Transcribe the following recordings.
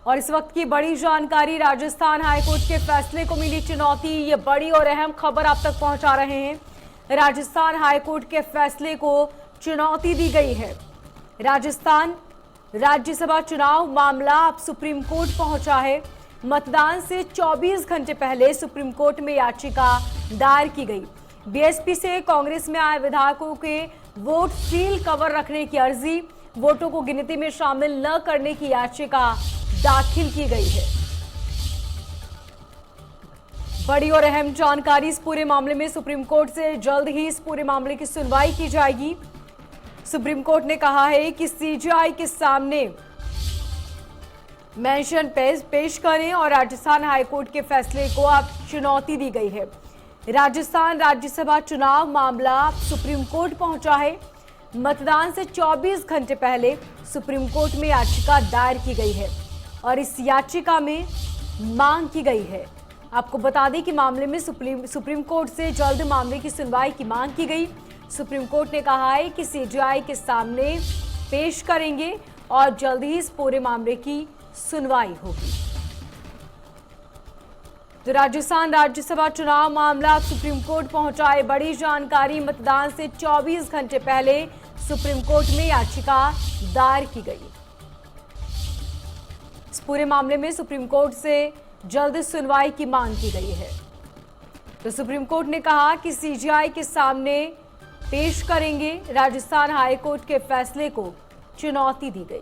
और इस वक्त की बड़ी जानकारी, राजस्थान हाईकोर्ट के फैसले को मिली चुनौती। ये बड़ी और अहम खबर आप तक पहुंचा रहे हैं। राजस्थान हाईकोर्ट के फैसले को चुनौती दी गई है। राजस्थान राज्यसभा चुनाव मामला अब सुप्रीम कोर्ट पहुंचा है। मतदान से 24 घंटे पहले सुप्रीम कोर्ट में याचिका दायर की गई। बीएसपी से कांग्रेस में आए विधायकों के वोट सील कवर रखने की अर्जी, वोटों को गिनती में शामिल न करने की याचिका दाखिल की गई है। बड़ी और अहम जानकारी, इस पूरे मामले में सुप्रीम कोर्ट से जल्द ही इस पूरे मामले की सुनवाई की जाएगी। सुप्रीम कोर्ट ने कहा है कि सीजीआई के सामने मेंशन पेश करें और राजस्थान हाईकोर्ट के फैसले को अब चुनौती दी गई है। राजस्थान राज्यसभा चुनाव मामला सुप्रीम कोर्ट पहुंचा है। मतदान से 24 घंटे पहले सुप्रीम कोर्ट में याचिका दायर की गई है और इस याचिका में मांग की गई है। आपको बता दें कि मामले में सुप्रीम कोर्ट से जल्द मामले की सुनवाई की मांग की गई। सुप्रीम कोर्ट ने कहा है कि सीजीआई के सामने पेश करेंगे और जल्द ही इस पूरे मामले की सुनवाई होगी। तो राजस्थान राज्यसभा चुनाव मामला सुप्रीम कोर्ट पहुंचा है। बड़ी जानकारी, मतदान से 24 घंटे पहले सुप्रीम कोर्ट में याचिका दायर की गई। इस पूरे मामले में सुप्रीम कोर्ट से जल्द सुनवाई की मांग की गई है। तो सुप्रीम कोर्ट ने कहा कि सीजीआई के सामने पेश करेंगे। राजस्थान हाईकोर्ट के फैसले को चुनौती दी गई।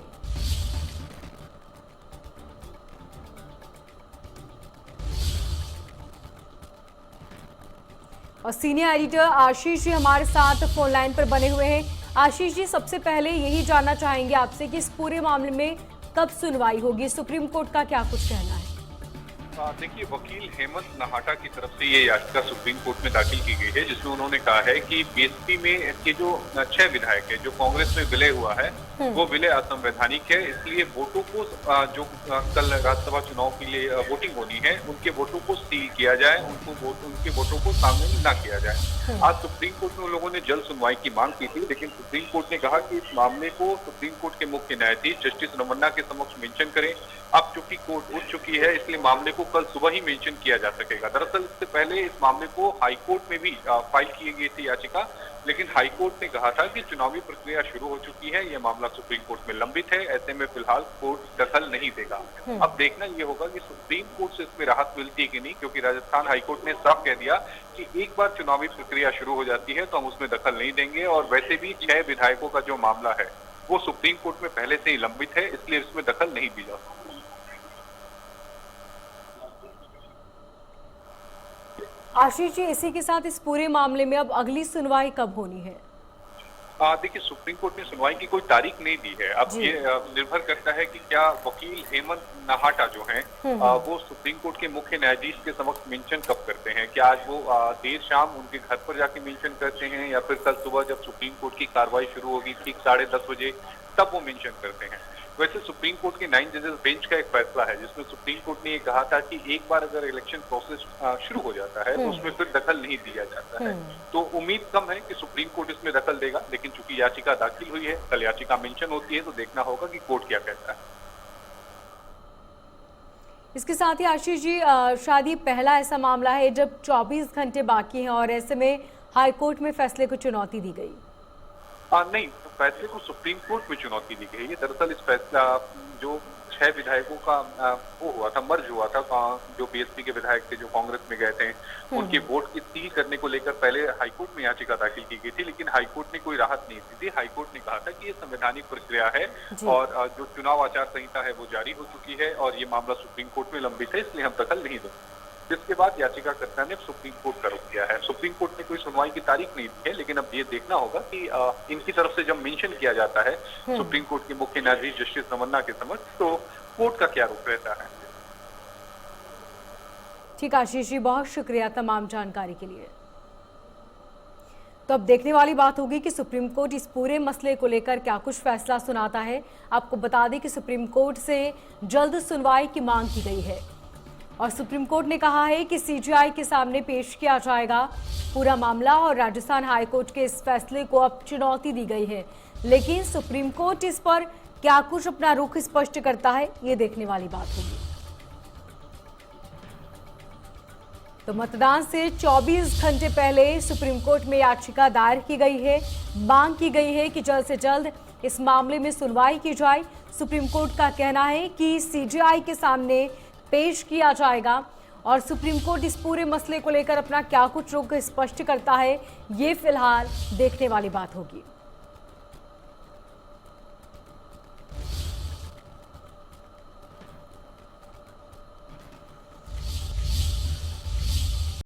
और सीनियर एडिटर आशीष जी हमारे साथ फोन लाइन पर बने हुए हैं। आशीष जी, सबसे पहले यही जानना चाहेंगे आपसे कि इस पूरे मामले में कब सुनवाई होगी, सुप्रीम कोर्ट का क्या कुछ कहना है? देखिए, वकील हेमंत नहाटा की तरफ से ये याचिका सुप्रीम कोर्ट में दाखिल की गई है, जिसमें उन्होंने कहा है कि बीएसपी में के जो 6 विधायक है जो कांग्रेस में विलय हुआ है वो विलय असंवैधानिक है। इसलिए वोटों को जो कल राज्यसभा चुनाव के लिए वोटिंग होनी है उनके वोटों को सील किया जाए, उनके वोटों को शामिल न किया जाए। आज सुप्रीम कोर्ट में उन लोगों ने जल्द सुनवाई की मांग की थी, लेकिन सुप्रीम कोर्ट ने कहा कि इस मामले को सुप्रीम कोर्ट के मुख्य न्यायाधीश जस्टिस रमन्ना के समक्ष मेंशन करें। अब चूंकि कोर्ट उठ चुकी है, इसलिए मामले को कल सुबह ही मेंशन किया जा सकेगा। दरअसल इससे पहले इस मामले को हाईकोर्ट में भी फाइल की गई थी याचिका, लेकिन हाईकोर्ट ने कहा था कि चुनावी प्रक्रिया शुरू हो चुकी है, यह मामला सुप्रीम कोर्ट में लंबित है, ऐसे में फिलहाल कोर्ट दखल नहीं देगा। अब देखना यह होगा कि सुप्रीम कोर्ट से इसमें राहत मिलती है कि नहीं, क्योंकि राजस्थान हाईकोर्ट ने साफ कह दिया कि एक बार चुनावी प्रक्रिया शुरू हो जाती है तो हम उसमें दखल नहीं देंगे। और वैसे भी 6 विधायकों का जो मामला है वो सुप्रीम कोर्ट में पहले से ही लंबित है, इसलिए इसमें दखल नहीं दी जा सकती। आशीष जी, इसी के साथ इस पूरे मामले में अब अगली सुनवाई कब होनी है? देखिए, सुप्रीम कोर्ट ने सुनवाई की कोई तारीख नहीं दी है। अब ये निर्भर करता है कि क्या वकील हेमंत नहाटा जो हैं वो सुप्रीम कोर्ट के मुख्य न्यायाधीश के समक्ष मेंशन कब करते हैं। क्या आज वो देर शाम उनके घर पर जाके मेंशन करते हैं या फिर कल सुबह जब सुप्रीम कोर्ट की कार्रवाई शुरू होगी ठीक 10:30 बजे तब वो मेंशन करते हैं। वैसे सुप्रीम कोर्ट के 9 जजेस बेंच का एक फैसला है जिसमें सुप्रीम कोर्ट ने ये कहा था कि एक बार अगर इलेक्शन प्रोसेस शुरू हो जाता है तो उसमें फिर दखल नहीं दिया जाता है। तो उम्मीद कम है कि सुप्रीम कोर्ट इसमें दखल देगा, लेकिन चूंकि याचिका दाखिल हुई है, कल याचिका मेंशन होती है, तो देखना होगा कि कोर्ट क्या कहता है। इसके साथ ही आशीष जी, शायद ये पहला ऐसा मामला है जब 24 घंटे बाकी हैं और ऐसे में हाईकोर्ट में फैसले को चुनौती दी गई। नहीं, फैसले को सुप्रीम कोर्ट में चुनौती दी गई है। दरअसल इस फैसला जो 6 विधायकों का वो हुआ था, मर्ज हुआ था, जो बीएसपी के विधायक थे जो कांग्रेस में गए थे, उनके वोट की सील करने को लेकर पहले हाईकोर्ट में याचिका दाखिल की गई थी, लेकिन हाईकोर्ट ने कोई राहत नहीं दी थी। हाईकोर्ट ने कहा था कि ये संवैधानिक प्रक्रिया है और जो चुनाव आचार संहिता है वो जारी हो चुकी है और ये मामला सुप्रीम कोर्ट में लंबित है, इसलिए हम दखल नहीं देंगे। जिसके बाद याचिकाकर्ता ने सुप्रीम कोर्ट का रुख किया है। सुप्रीम कोर्ट ने कोई सुनवाई की तारीख नहीं दी है, लेकिन अब ये देखना होगा कि इनकी तरफ से जब मेंशन किया जाता है सुप्रीम कोर्ट के मुख्य न्यायाधीश जस्टिस रमन्ना के समक्ष, तो कोर्ट का क्या रुख रहता है। ठीक आशीष जी, बहुत शुक्रिया तमाम जानकारी के लिए। तो अब देखने वाली बात होगी कि सुप्रीम कोर्ट इस पूरे मसले को लेकर क्या कुछ फैसला सुनाता है। आपको बता दें कि सुप्रीम कोर्ट से जल्द सुनवाई की मांग की गई है और सुप्रीम कोर्ट ने कहा है कि सीजीआई के सामने पेश किया जाएगा पूरा मामला और राजस्थान हाईकोर्ट के इस फैसले को अब चुनौती दी गई है, लेकिन सुप्रीम कोर्ट इस पर क्या कुछ अपना रुख स्पष्ट करता है, ये देखने वाली बात होगी। तो मतदान से 24 घंटे पहले सुप्रीम कोर्ट में याचिका दायर की गई है। मांग की गई है कि जल्द से जल्द इस मामले में सुनवाई की जाए। सुप्रीम कोर्ट का कहना है कि सीजेआई के सामने पेश किया जाएगा और सुप्रीम कोर्ट इस पूरे मसले को लेकर अपना क्या कुछ रुख स्पष्ट करता है, ये फिलहाल देखने वाली बात होगी।